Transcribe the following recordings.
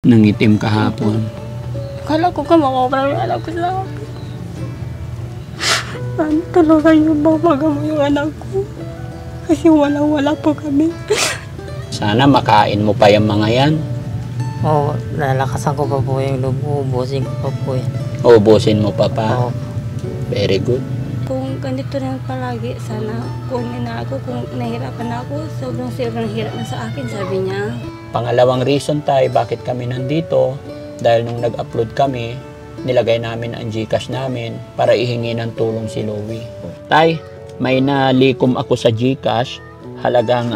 Nangitim kahapon. Akala ko ka makakapala yung anak ko sa akin. Ano talaga yung babaga mo yung anak ko? Kasi wala po kami. Sana makain mo pa yung mga yan. Oo, lalakasan ko pa po yung loob. Uubusin ko pa po yan. Ubusin mo pa pa. Oo. Very good. Kung ganito na palagi, sana kung kung nahirapan ako, sobrang hirap na sa akin, sabi niya. Pangalawang reason tayo bakit kami nandito, dahil nung nag-upload kami, nilagay namin ang GCash namin para ihingi ng tulong si Louie. Tay, may nalikom ako sa GCash, halagang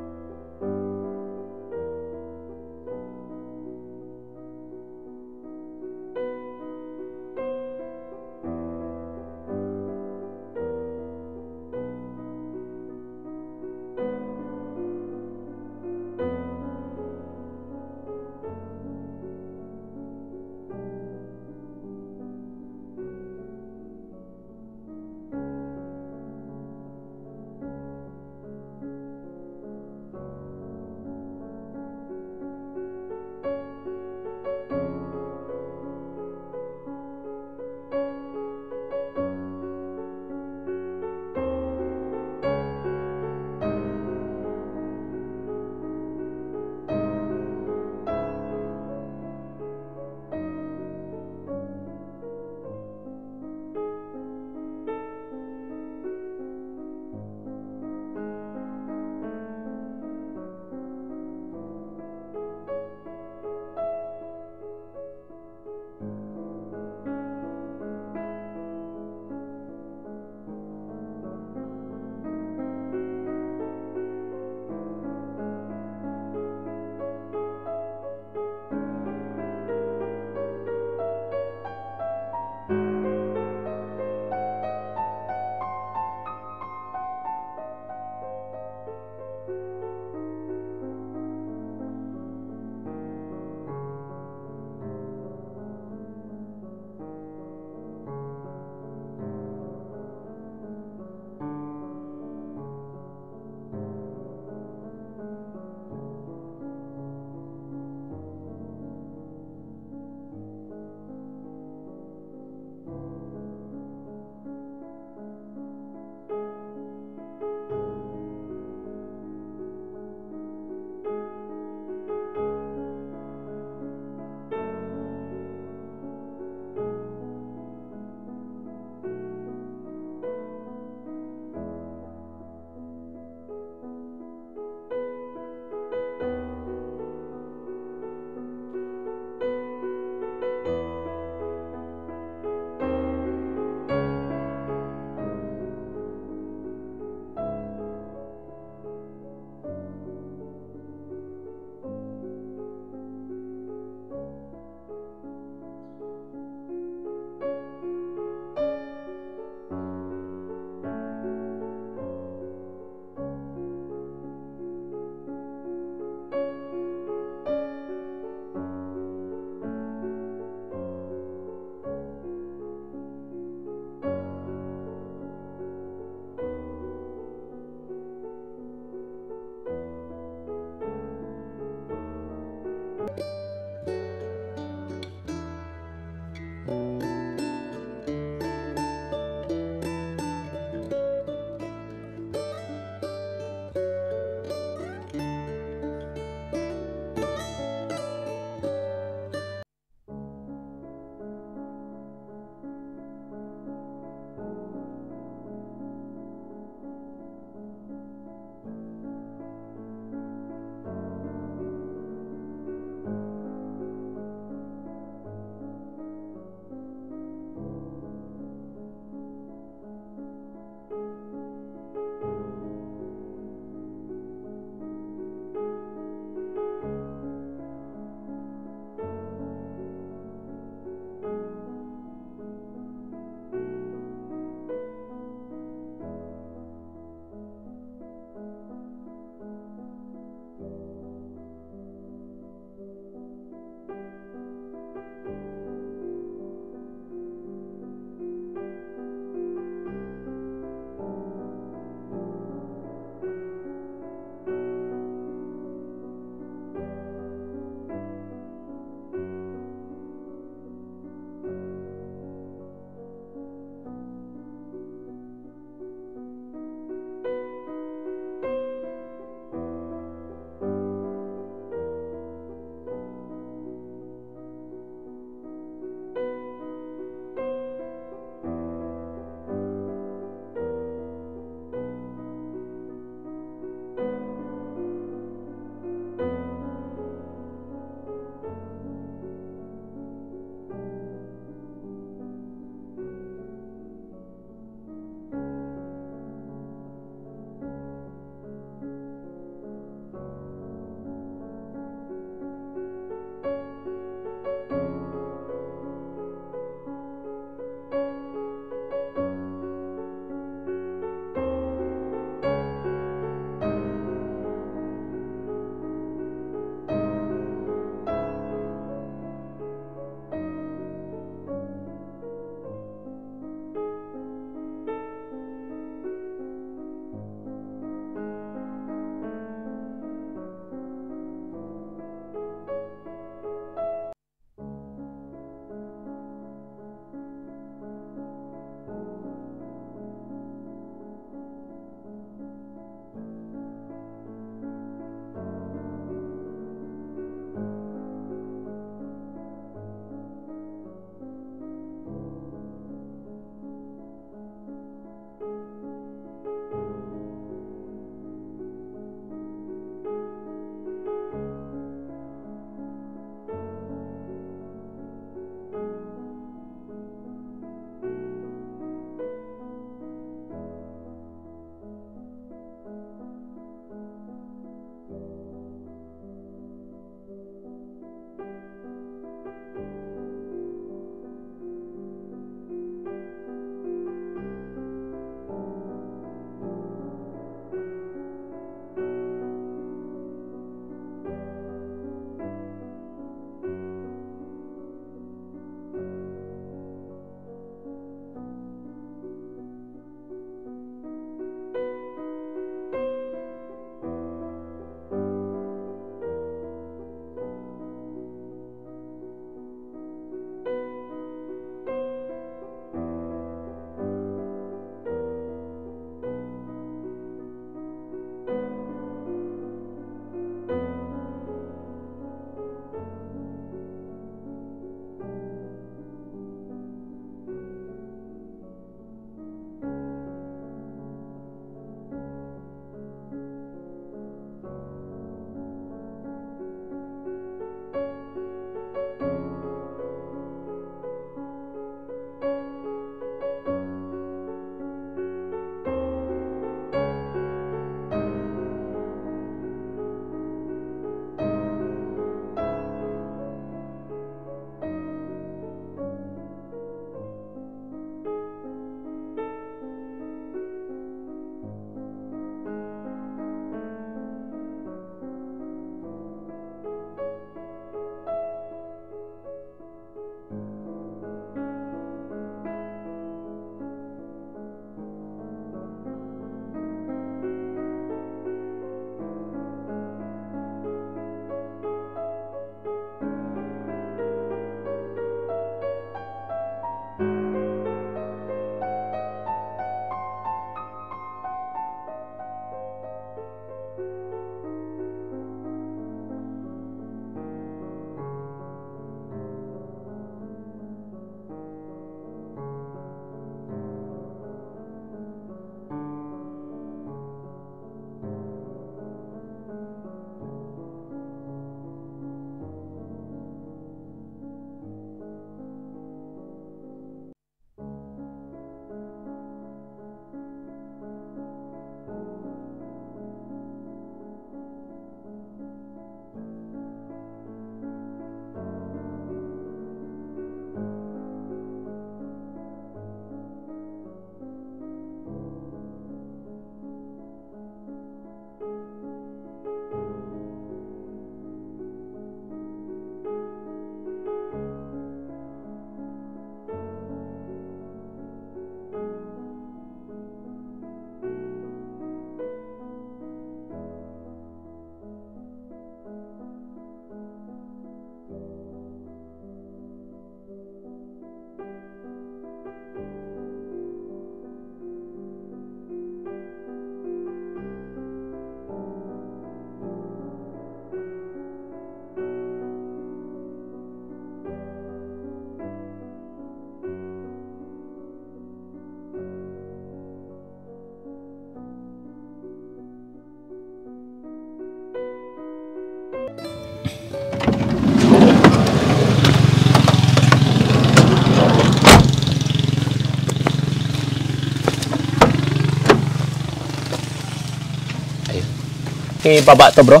Kay baba to, bro.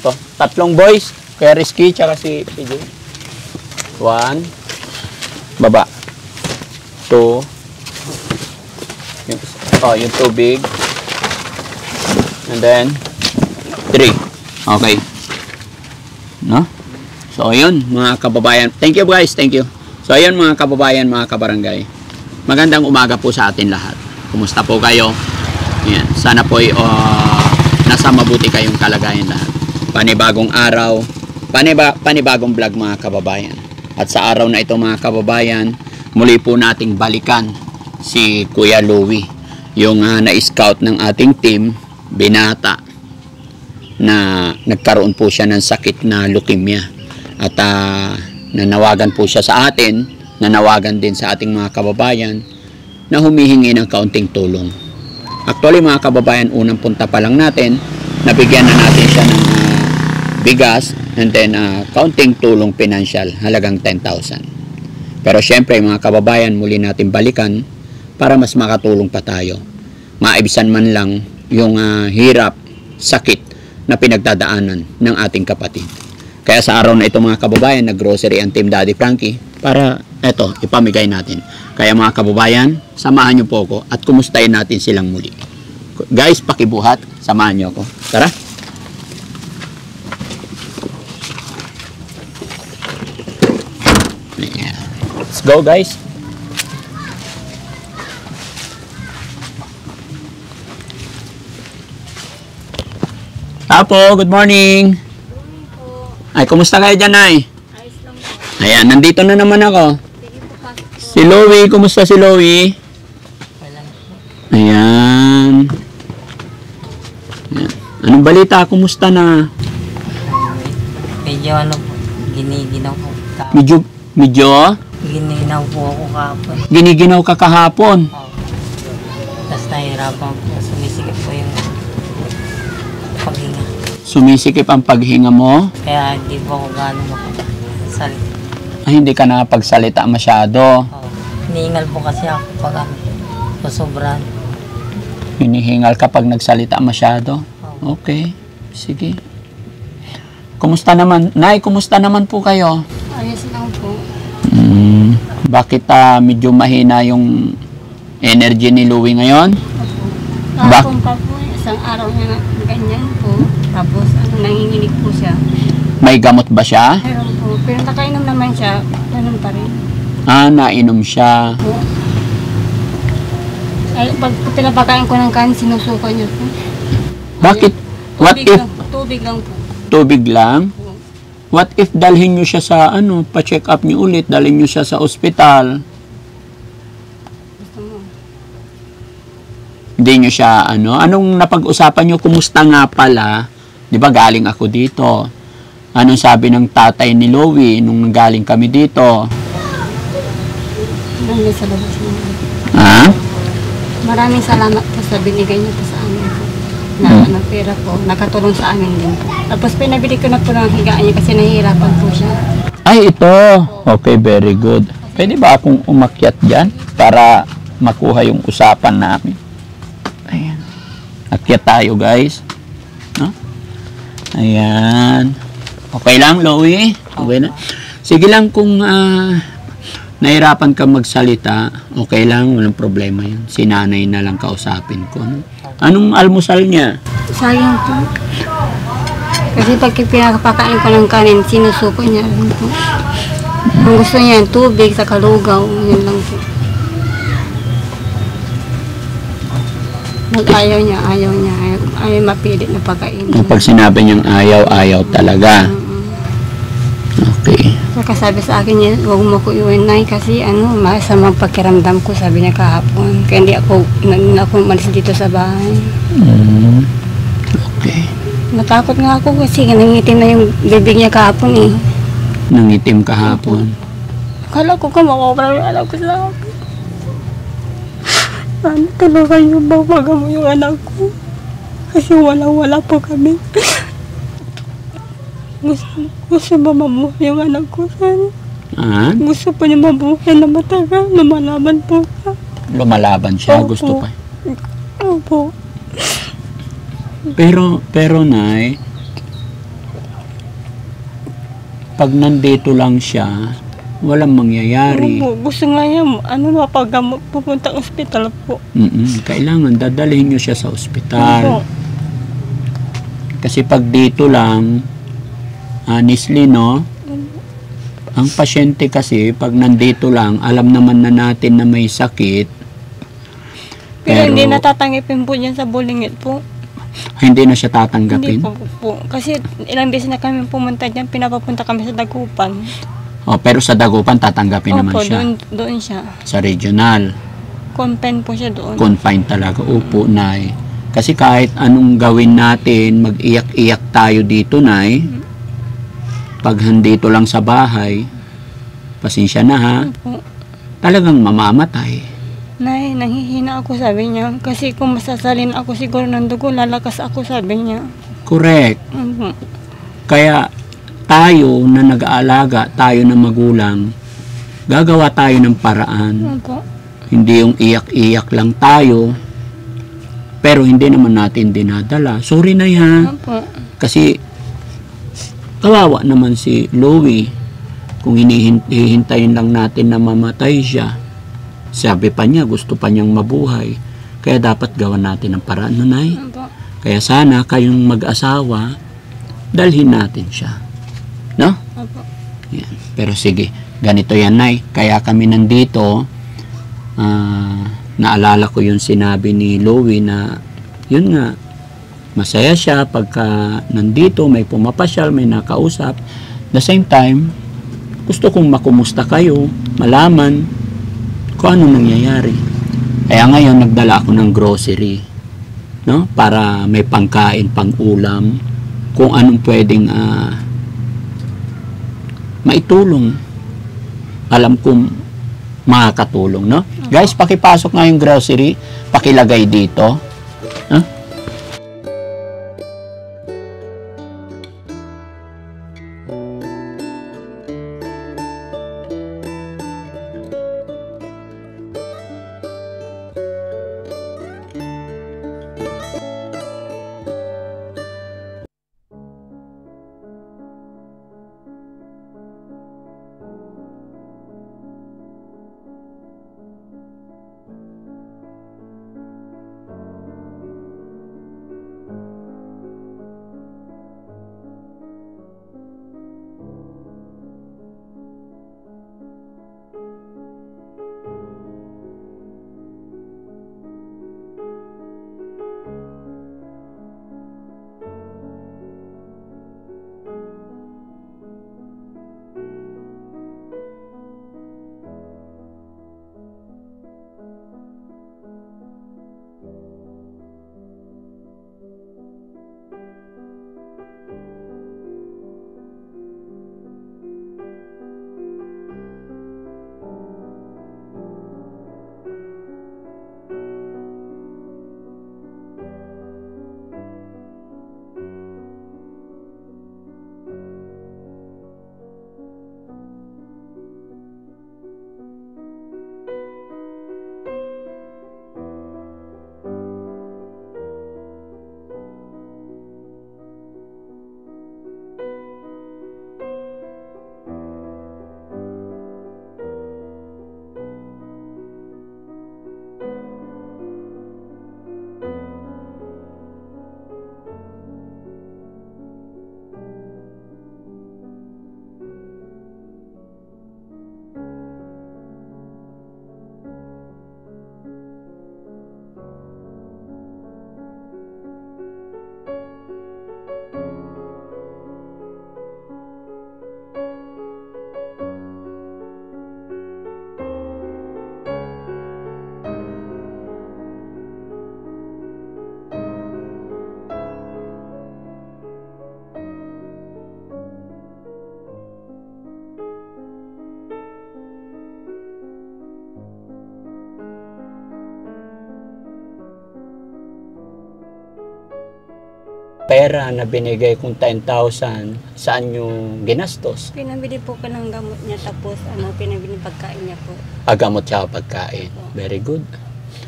To, tatlong boys. Kuya Rizky, tsaka si PJ. 1. Baba. 2. Yung tubig. And then, 3. Okay. No? So, ayun, mga kababayan. Thank you, guys. Thank you. So, ayun, mga kababayan, mga kabarangay. Magandang umaga po sa atin lahat. Kumusta po kayo? Yan. Sana po nasa mabuti kayong kalagayan lahat. Panibagong araw, panibagong vlog, mga kababayan. At sa araw na ito, mga kababayan, muli po nating balikan si Kuya Louie, yung na-scout ng ating team, binata, na nagkaroon po siya ng sakit na leukemia. At nanawagan po siya sa atin, nanawagan din sa ating mga kababayan na humihingi ng kaunting tulong. Actually, mga kababayan, unang punta pa lang natin, nabigyan na natin siya ng bigas and then kaunting tulong financial, halagang 10,000. Pero syempre, mga kababayan, muli natin balikan para mas makatulong pa tayo. Maibsan man lang yung hirap, sakit na pinagdadaanan ng ating kapatid. Kaya sa araw na ito, mga kababayan, nag-grocery ang Team Daddy Frankie para ito, ipamigay natin. Kaya mga kababayan, samahan niyo po ako at kumustahin natin silang muli. Guys, pakibuhat, samahan niyo ako. Tara! Let's go, guys! Apo, good morning! Ay, kumusta kayo dyan, Nay? Ayos lang po. Ayan, nandito na naman ako. Sige po, pasok po. Si Louie, kumusta si Louie? Walang po. Ayan. Ayan. Anong balita? Kumusta na? Medyo ano po, giniginaw po. Medyo? Giniginaw po ako kahapon. Giniginaw ka kahapon. Tapos nahihirapan po, sumisikip po yung paghinga. Sumisikip ang paghinga mo. Kaya hindi po ako gano'ng makasalita. Ay, hindi ka nakapagsalita masyado. Hinihingal po kasi ako pag sosobran. Hinihingal ka pag nagsalita masyado. Okay, sige. Kumusta naman? Nay, kumusta naman po kayo? Ayos lang po. Bakit medyo mahina yung energy ni Louie ngayon? Kahapon pa po, isang araw niya na ganyan po. Tapos, nanginginig po siya. May gamot ba siya? Meron po. Pero nakainom naman siya, ganun pa rin. Nainom siya. Po. Ay, pag pinapakain ko ng kanin, sinusuka niya po. Bakit? What Tubig if lang, tubig lang po. tubig lang? Po. What if dalhin nyo siya sa pa-check up nyo ulit, dalhin nyo siya sa ospital? Gusto mo? Hindi nyo siya anong napag-usapan nyo? Kumusta nga pala? Di ba galing ako dito? Anong sabi ng tatay ni Louie nung galing kami dito? Maraming salamat po. Ha? Maraming salamat po sa binigay niyo po sa amin po. Na pera po, nakatulong sa amin din po. Tapos pinabili ko na po ng higaan niya kasi nahihirapan po siya. Ay, ito. Okay, very good. Pwede ba akong umakyat dyan para makuha yung usapan namin? Ayan. Akyat tayo, guys. No? Ayan. Okay lang, Louie? Okay na. Sige lang kung nahirapan ka magsalita, okay lang, walang problema yun. Si nanay na lang kausapin ko. No? Anong almusal niya? Sayang po. Kasi pag pinapakain ko ng kanin, sinusuko niya rin po. Ang gusto niya, tubig sa kalugaw, yun lang po. Ayaw niya, ayaw mapilit na pagkain. Pag sinabi niyang ayaw talaga. Okay. Saka sabi sa akin niya, huwag mo ko iwan na kasi masamang pakiramdam ko, sabi niya kahapon. Kaya hindi ako umalis dito sa bahay. Okay. Natakot nga ako kasi nangitim na yung bibig niya kahapon eh. Nangitim kahapon. Akala ko mawawala yung anak ko sa akin. Ano talaga yung babaga mo yung anak ko? Kasi wala po kami. Gusto ba mabuhay yung anak ko, sir? Gusto pa niya mabuhay na matagal, lumalaban po ka. Lumalaban siya, Opo. gusto pa. Opo. Pero Nay, pag nandito lang siya, walang mangyayari. Gusto nga niya, mapagamot, pupunta ng ospital po. Kailangan dadalhin nyo siya sa ospital. Opo. Kasi pag dito lang, honestly, no, ang pasyente kasi, pag nandito lang, alam naman na natin na may sakit. Pero hindi natatanggapin po dyan sa Bulingit po. Hindi na siya tatanggapin? Hindi po. Kasi ilang beses na kami pumunta dyan, pinapapunta kami sa Dagupan. Pero sa Dagupan, tatanggapin naman Opo, siya. doon siya. Sa regional. Confine po siya doon. Confine talaga. Upo, Nay. Kasi kahit anong gawin natin, mag-iyak-iyak tayo dito, Nay. Pag handito lang sa bahay, pasensya na ha, Opo. talagang mamamatay. Nay, nanghihina ako, sabi niya. Kasi kung masasalin ako siguro ng dugo, lalakas ako, sabi niya. Correct. Opo. Kaya tayo na nag-aalaga, tayo na magulang, gagawa tayo ng paraan. Opo. Hindi yung iyak-iyak lang tayo, pero hindi naman natin dinadala. Sorry na yan. Opo. Kasi kawawa naman si Louie kung hihintayin lang natin na mamatay siya. Sabi pa niya, gusto pa niyang mabuhay. Kaya dapat gawan natin ng paraan, Nay. Opo. Kaya sana kayong mag-asawa, dalhin natin siya. No? Opo. Yan. Pero sige, ganito yan, Nay. Kaya kami nandito, naalala ko yung sinabi ni Louie na, yun nga, masaya siya pagka nandito, may pumapasyal, may nakausap. The same time, gusto kong makumusta kayo, malaman kung ano nangyayari. Kaya ngayon, nagdala ako ng grocery, no? Para may pangkain, pang-ulam, kung anong pwedeng maitulong. Alam kong makakatulong, no? Guys, pakipasok nga yung grocery, pakilagay dito. Huh? Pera na binigay kong 10,000, saan yung ginastos? Pinabili po ko ng gamot niya, tapos pinabili pagkain niya po. Gamot tsaka pagkain. Very good.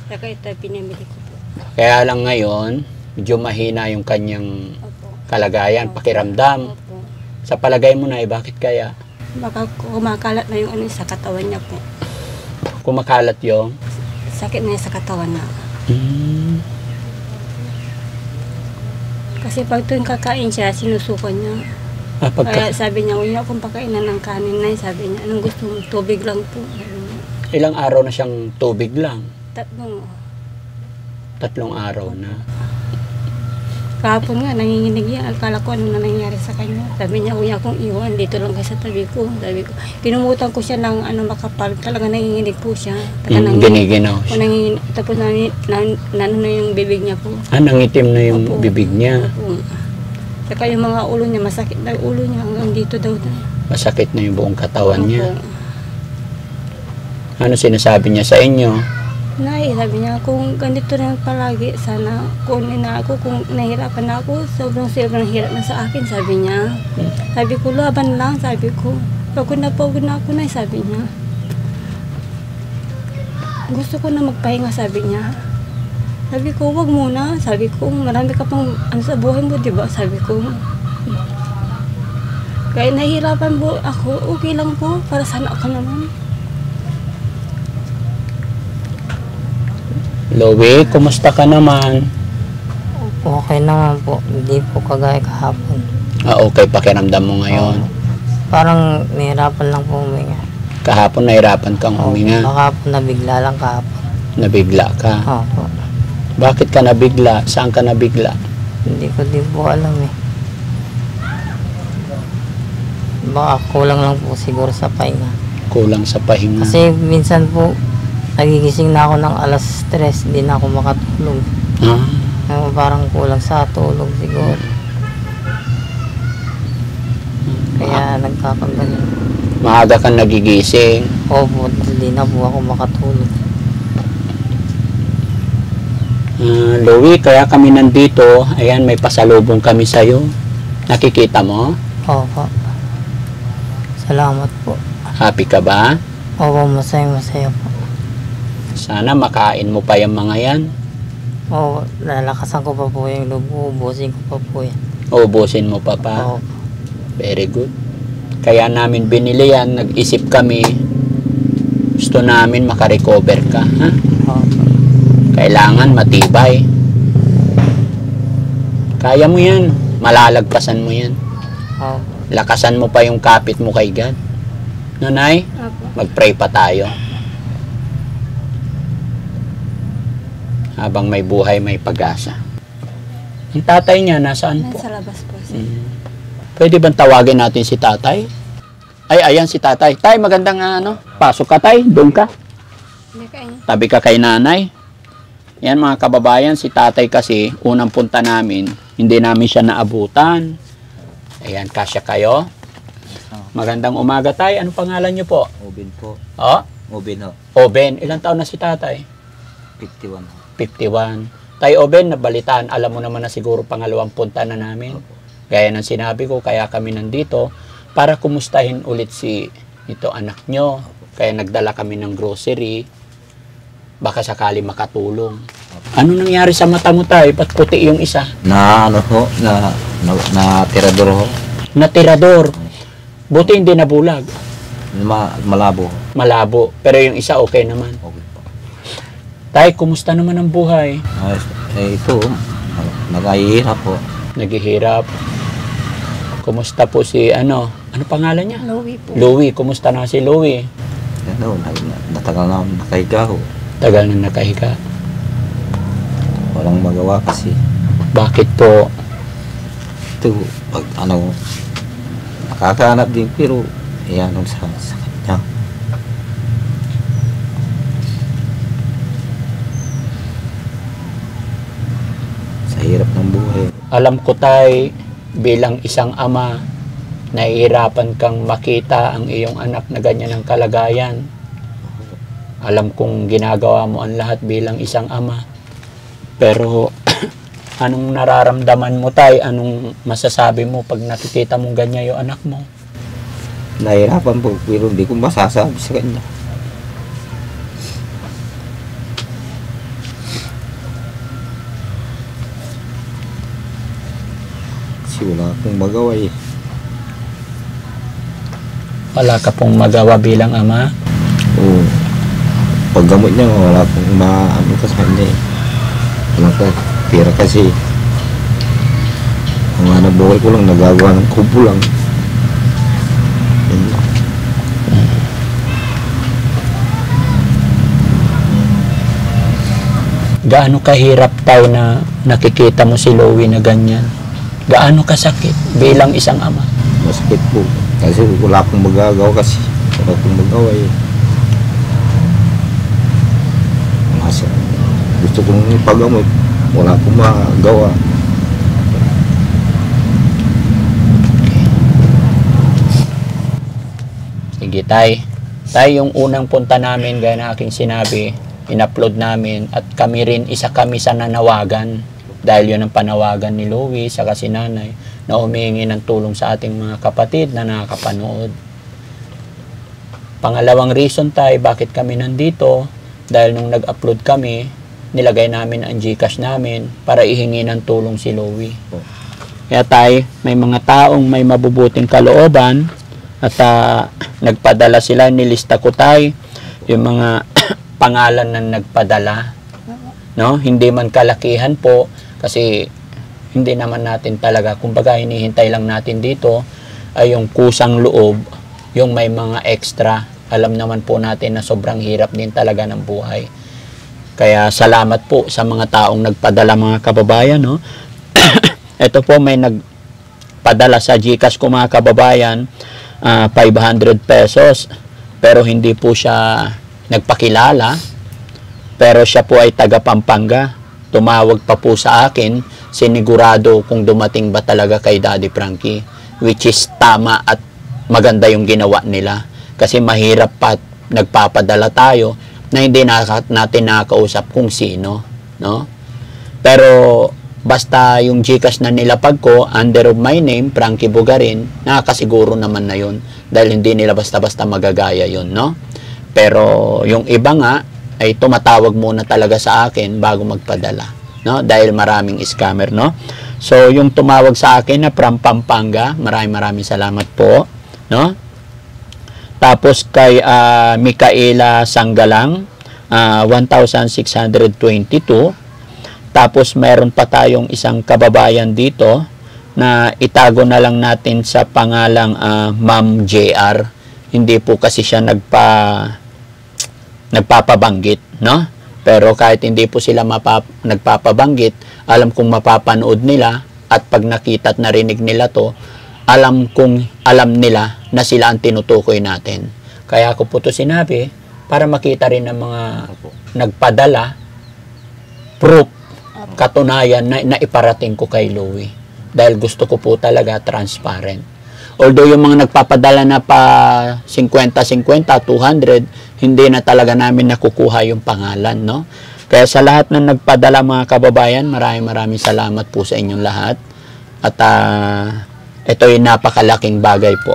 Saka ito, pinabili ko po. Kaya lang ngayon, Medyo mahina yung kanyang Opo. kalagayan, pakiramdam. Opo. Sa palagay mo na bakit kaya? Baka kumakalat na yung ano sa katawan niya po. Kumakalat yung... Sakit na niya sa katawan na. Kasi pag tuwing kakain siya, sinusuko niya. Kaya sabi niya, huwag niyo akong pagkainan ng kanin na. Sabi niya, anong gusto mo? Tubig lang po. Sabi niya. Ilang araw na siyang tubig lang? 3. 3 araw na. Kahapon nga, nanginginig yan. Akala ko ano na nangyari sa kanya. Sabi niya, huwag niya akong iwan. Dito lang kayo sa tabi ko. Sabi ko, kinumutan ko siya ng ano, makapal. Talaga nanginginig po siya. Giniginaw siya. Tapos na yung bibig niya po. Nangitim na yung Opo. bibig niya. Opo. Saka yung mga ulo niya, masakit na ulo niya. Hanggang dito daw. Masakit na yung buong katawan niya. Opo. Ano sinasabi niya sa inyo? Nay, sabi niya, kung ganito na palagi, sana kunin na ako, kung nahirapan na ako, sobrang hirap na sa akin, sabi niya. Sabi ko, laban lang, sabi ko. Pagod na ako, Nay, sabi niya. Gusto ko na magpahinga, sabi niya. Sabi ko, wag muna, sabi ko, marami ka pang ano sa buhay mo, diba? Sabi ko. Kaya nahihirapan po ako, okay lang po, para sana ako naman. Lowie, kumusta ka naman? Okay naman po. Hindi po kagaya kahapon. Okay, pakiramdam mo ngayon. Parang nahirapan lang po huminga. Kahapon nahirapan kang huminga. Kahapon nabigla lang kahapon. Nabigla ka. Opo. Bakit ka nabigla? Saan ka nabigla? Hindi ko din po alam eh. Baka kulang lang po siguro sa pahinga. Kulang sa pahinga. Kasi minsan po, nagigising na ako ng alas 3, hindi na ako makatulog. Parang kulang sa tulog siguro. Kaya nagkakagaling. Maaga kang nagigising. Opo, hindi na po ako makatulog. Lowie, kaya kami nandito. Ayan, may pasalubong kami sa'yo. Nakikita mo? Opo. Salamat po. Happy ka ba? Opo, masaya po. Sana makain mo pa yung mga yan. Oo, lalakasan ko pa po yung loob. Uubusin ko pa po yan. Uubusin mo pa pa. Opo. Very good. Kaya namin binili yan. Nag-isip kami. Gusto namin makarecover ka. Ha? Opo. Kailangan matibay. Kaya mo yan. Malalagpasan mo yan. Opo. Lakasan mo pa yung kapit mo kay God. Nanay, Opo. mag-pray pa tayo. Habang may buhay, may pag-asa. Ang tatay niya, nasaan po? Nasa labas po siya. Pwede bang tawagin natin si tatay? Ay, ayan si tatay. Tay, magandang pasok ka tay, doon ka. Hindi ka niya. Tabi ka kay nanay. Yan mga kababayan, si tatay kasi, unang punta namin, hindi namin siya naabutan. Ayan, kasya kayo. Magandang umaga tay. Anong pangalan niyo po? Obin po. Oh? Obin ho. Oben. Ilang taon na si tatay? 51 ho. 51. Tay Oben, nabalitaan, alam mo naman na siguro pangalawang punta na namin. Gaya ng sinabi ko, kaya kami nandito para kumustahin ulit si ito anak nyo. Kaya nagdala kami ng grocery. Baka sakali makatulong. Ano nangyari sa mata mo tay? Ba't puti yung isa? Na ano ho, na tirador ho. Natirador. Buti hindi nabulag. Malabo ho. Malabo. Pero yung isa okay naman. Okay po. Tay, kumusta naman ang buhay? Ito, nag-aihirap po. Naghihirap. Kumusta po si ano pangalan niya? Louie po. Louie, kumusta na si Louie? Ano, natagal na nakahiga ho. Tagal na nakahiga. Walang magawa kasi. Bakit po? Ito, pag ano, nakakahanap din pero iyan sa kanya. Sa hirap ng buhay. Alam ko tay, bilang isang ama, nahihirapan kang makita ang iyong anak na ganyan ang kalagayan. Alam kong ginagawa mo ang lahat bilang isang ama. Pero anong nararamdaman mo tay? Anong masasabi mo pag nakikita mong ganyan yung anak mo? Nahirapan po pero hindi ko masasabi sa kanya. Kasi wala akong magawa eh. Wala ka pong magawa bilang ama? Oo. Paggamot niya, wala akong maano ka sa kanya eh. Wala ka, pera kasi. Ang hanap buhay ko lang, nagagawa ng kubo lang. Yun lang. Gaano kahirap tayo na nakikita mo si Louie na ganyan? Gaano kasakit bilang isang ama? Masakit po. Kasi wala akong magagawa kasi. Wala akong magawa eh. Masa, gusto kong ipagamot. Wala akong magawa. Sige, Tay. Tay, yung unang punta namin, gaya na aking sinabi, in-upload namin at kami rin, isa kami sa nanawagan dahil yun ang panawagan ni Louie saka si nanay na humihingi ng tulong sa ating mga kapatid na nakakapanood. Pangalawang reason, Tay, bakit kami nandito, dahil nung nag-upload kami, nilagay namin ang GCash namin para ihingi ng tulong si Louie. Kaya, Tay, may mga taong may mabubuting kalooban at nagpadala sila, nilista ko, Tay, yung mga pangalan na nagpadala, no? Hindi man kalakihan po kasi hindi naman natin talaga, kumbaga hinihintay lang natin dito ay yung kusang loob, yung may mga extra. Alam naman po natin na sobrang hirap din talaga ng buhay. Kaya salamat po sa mga taong nagpadala, mga kababayan, no? Ito po, may nagpadala sa GCash ko, mga kababayan, 500 pesos, pero hindi po siya nagpakilala, pero siya po ay taga Pampanga. Tumawag pa po sa akin, sinigurado kung dumating ba talaga kay Daddy Frankie, which is tama at maganda yung ginawa nila. Kasi mahirap pa nagpapadala tayo na hindi natin nakakausap kung sino, no? Pero basta yung GCash na nilapag ko under of my name, Frankie Bugarin, nakakasiguro naman na yun dahil hindi nila basta-basta magagaya yun, no? Pero yung iba nga ay tumatawag muna talaga sa akin bago magpadala, no? Dahil maraming scammer, no? So yung tumawag sa akin na from Pampanga, maraming salamat po, no? Tapos kay Micaela Sanggalang, 1,622. Tapos meron pa tayong isang kababayan dito na itago na lang natin sa pangalang Ma'am JR. Hindi po kasi siya nagpapabanggit, no? Pero kahit hindi po sila nagpapabanggit, alam kong mapapanood nila at pag nakita at narinig nila to, alam nila na sila ang tinutukoy natin. Kaya ako po to sinabi para makita rin ng mga nagpadala proof, katunayan na iparating ko kay Louie. Dahil gusto ko po talaga transparent. Although yung mga nagpapadala na pa 50-50, 200, hindi na talaga namin nakukuha yung pangalan, no? Kaya sa lahat na nagpadala, mga kababayan, maraming salamat po sa inyong lahat. At ito yung napakalaking bagay po.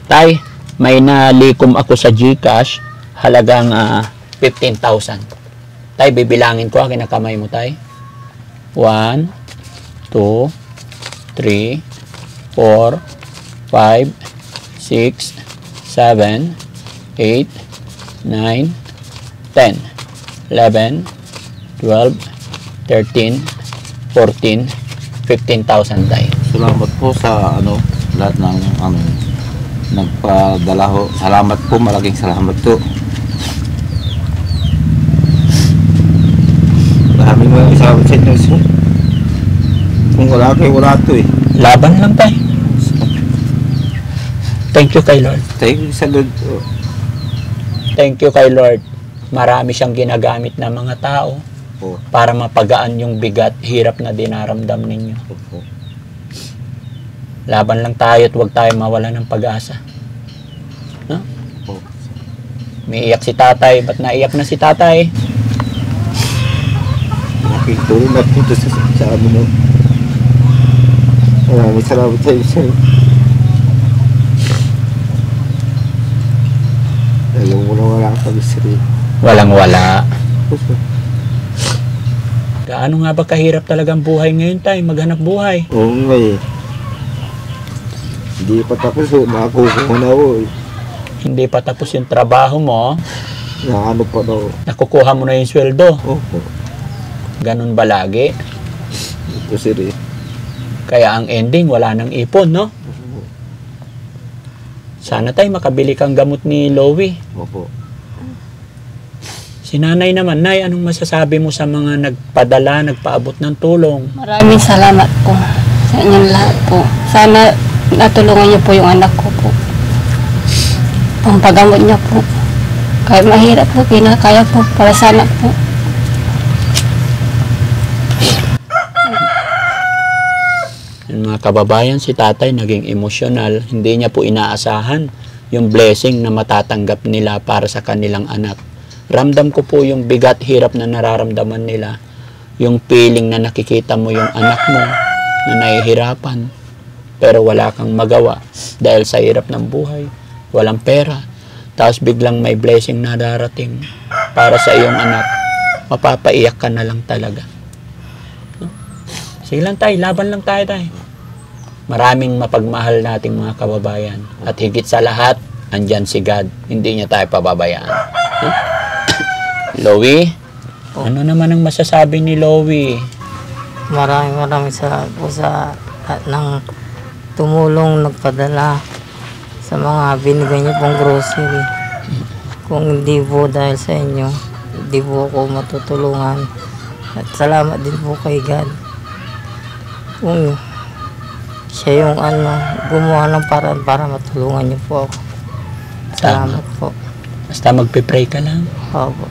Tay, may nalikom ako sa GCash, halagang 15,000. Tay, bibilangin ko, kinakamay mo, Tay. 1, 2, 3, 4, 5, 6, 7, 8, 9, 10, 11, 12, 13, 14, 15,000, Tay. Salamat po sa lahat ng nagpadala ho. Salamat po, malaking salamat po. Maraming salamat sa inyo. Kung wala kayo, wala to eh. Laban lang, Tay. Thank you kay Lord. Thank you sa Lord. Thank you kay Lord. Marami siyang ginagamit na mga tao para mapagaan yung bigat, hirap na dinaramdam ninyo. Laban lang tayo at huwag tayo mawala ng pag-asa. No? Umiiyak si tatay. Ba't naiyak na si tatay? Tulong na po sa amin. Maraming salamat sa iyo. Alam mo na wala kami sarili. Walang-wala. Gaano nga ba kahirap talagang buhay ngayon, Tay? Maghanap buhay. Oo nga eh. Hindi pa tapos ho, nakukuha na ho. Hindi pa tapos yung trabaho mo, Na ano pa daw. nakukuha mo na yung sweldo. Opo. Ganun ba lagi? Ito sir eh. Kaya ang ending, wala nang ipon, no? Sana tayo makabili kang gamot ni Lowy. Opo. Si nanay naman, Nay, anong masasabi mo sa mga nagpadala, nagpaabot ng tulong? Maraming salamat po sa inyong lahat po. Sana natulungan niyo po yung anak ko po. Pampagamot niya po. Kahit mahirap po, kinakaya po para sa anak po. Yung mga kababayan, si tatay naging emosyonal. Hindi niya po inaasahan yung blessing na matatanggap nila para sa kanilang anak. Ramdam ko po yung bigat, hirap na nararamdaman nila. Yung feeling na nakikita mo yung anak mo na nahihirapan. Pero wala kang magawa dahil sa hirap ng buhay. Walang pera. Tapos biglang may blessing na darating para sa iyong anak. Mapapaiyak ka na lang talaga. Sige lang tayo, laban lang tayo tayo. Maraming mapagmahal nating mga kababayan. At higit sa lahat, andyan si God. Hindi niya tayo pababayaan. Huh? Lowy, ano naman ang masasabi ni Lowy? Maraming salamat po sa lahat ng tumulong, nagpadala sa mga binigay niyo pong grocery. Kung hindi po dahil sa inyo, hindi po ako matutulungan. At salamat din po kay God. Kung siya yung gumawa ng paraan para matulungan niyo po ako. Salamat po. Basta magpipray ka lang. Opo.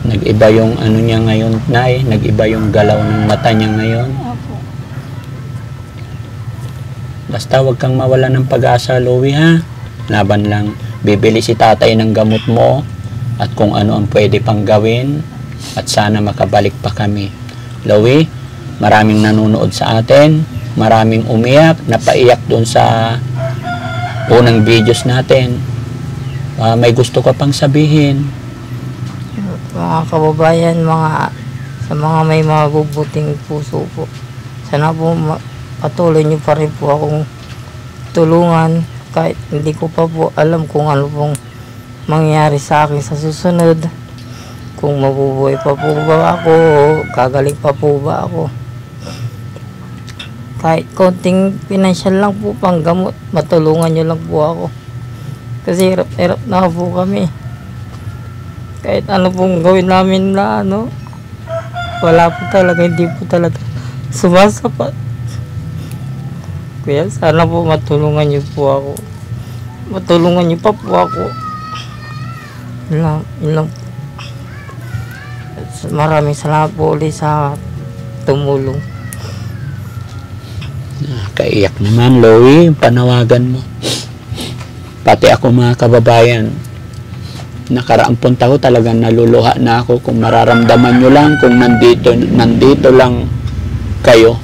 Nag-iba yung ano niya ngayon, Nay. Nag-iba yung galaw ng mata niya ngayon. Opo. Basta wag kang mawala ng pag-asa, Lowy, ha? Laban lang. Bibili si tatay ng gamot mo at kung ano ang pwede pang gawin at sana makabalik pa kami. Lowy, maraming nanonood sa atin. Maraming umiyak, napaiyak doon sa unang videos natin. May gusto ka pang sabihin? Mga kababayan, sa mga may mabubuting puso po. Sana po patuloy niyo pa rin po akong tulungan kahit hindi ko pa po alam kung ano pong mangyayari sa akin sa susunod. Kung mabubuhay pa po ba ako, gagaling pa po ba ako. Kahit konting financial lang po pang gamot, matulungan niyo lang po ako. Kasi hirap na po kami. Kahit ano pong gawin namin na wala po talaga, hindi po talaga sumasapat. Kaya sana po matulungan niyo po ako. Matulungan niyo pa po ako. Yun lang. Maraming salamat po ulit sa tumulong. Kaiyak naman, Lowy, yung panawagan mo. Pati ako, mga kababayan, nakaraang punta ko talagang naluluha na ako. Kung mararamdaman nyo lang, kung nandito lang kayo.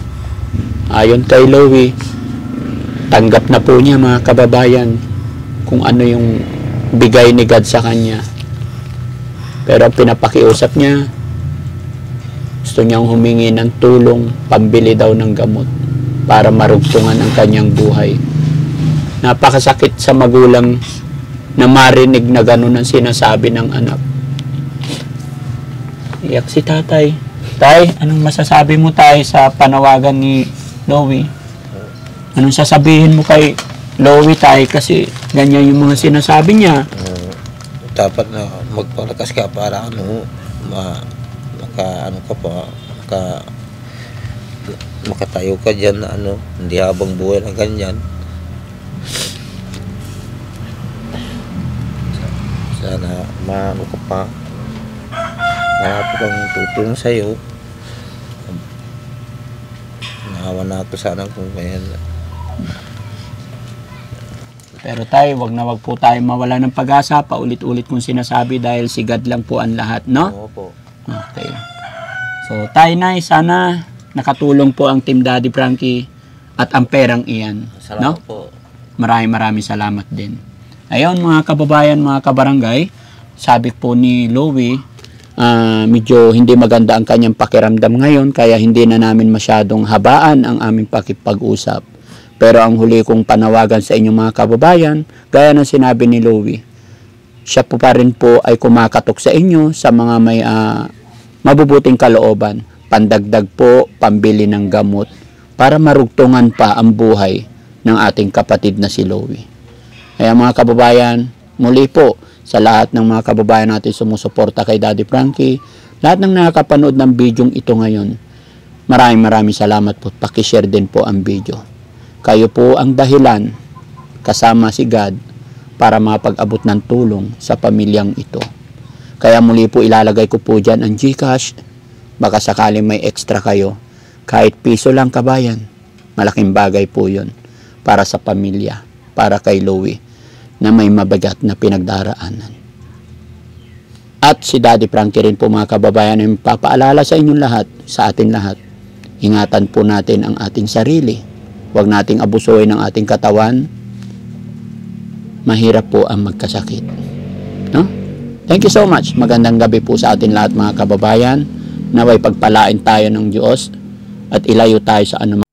Ayon kay Lowy, tanggap na po niya, mga kababayan, kung ano yung bigay ni God sa kanya. Pero pinapakiusap niya, gusto niyang humingi ng tulong, pambili daw ng gamot para marugtungan ang kanyang buhay. Napakasakit sa magulang na marinig na gano'n ang sinasabi ng anak. Iyak si tatay. Tay, anong masasabi mo tayo sa panawagan ni Lowy? Anong sasabihin mo kay Lowy, tay? Kasi ganyan yung mga sinasabi niya. Dapat na magpalakas ka para makatayo ka dyan na hindi habang buhay na ganyan. Sana maano ka pa, marami kang tutulong sa'yo. Naawa na ako sana kung ganyan. Pero tayo, wag po tayo mawala ng pag-asa. Paulit-ulit kong sinasabi dahil si God lang po ang lahat, no? Opo. Okay. So, tayo, Nay, sana nakatulong po ang Team Daddy Frankie at ang perang iyan. Salamat No? po. Maraming salamat din. Ayun, mga kababayan, mga kabarangay, sabi po ni Lowy, medyo hindi maganda ang kanyang pakiramdam ngayon, kaya hindi na namin masyadong habaan ang aming pakipag-usap. Pero ang huli kong panawagan sa inyong mga kababayan, gaya ng sinabi ni Louie, siya po pa rin po ay kumakatok sa inyo sa mga may mabubuting kalooban, pandagdag po, pambili ng gamot, para marugtungan pa ang buhay ng ating kapatid na si Louie. Kaya mga kababayan, muli po sa lahat ng mga kababayan natin sumusuporta kay Daddy Frankie, lahat ng nakakapanood ng bidyong ito ngayon, maraming salamat po. Pakishare din po ang video. Kayo po ang dahilan, kasama si God, para mapag-abot ng tulong sa pamilyang ito. Kaya muli po ilalagay ko po dyan ang GCash, baka sakaling may extra kayo, kahit piso lang kabayan, malaking bagay po yun para sa pamilya, para kay Louie na may mabigat na pinagdaraanan. At si Daddy Frankie rin po mga kababayan ay papaalala sa inyong lahat, sa atin lahat, ingatan po natin ang ating sarili. Huwag nating abusuhin ang ating katawan. Mahirap po ang magkasakit. No? Thank you so much. Magandang gabi po sa atin lahat mga kababayan. Naway pagpalain tayo ng Diyos at ilayo tayo sa anumang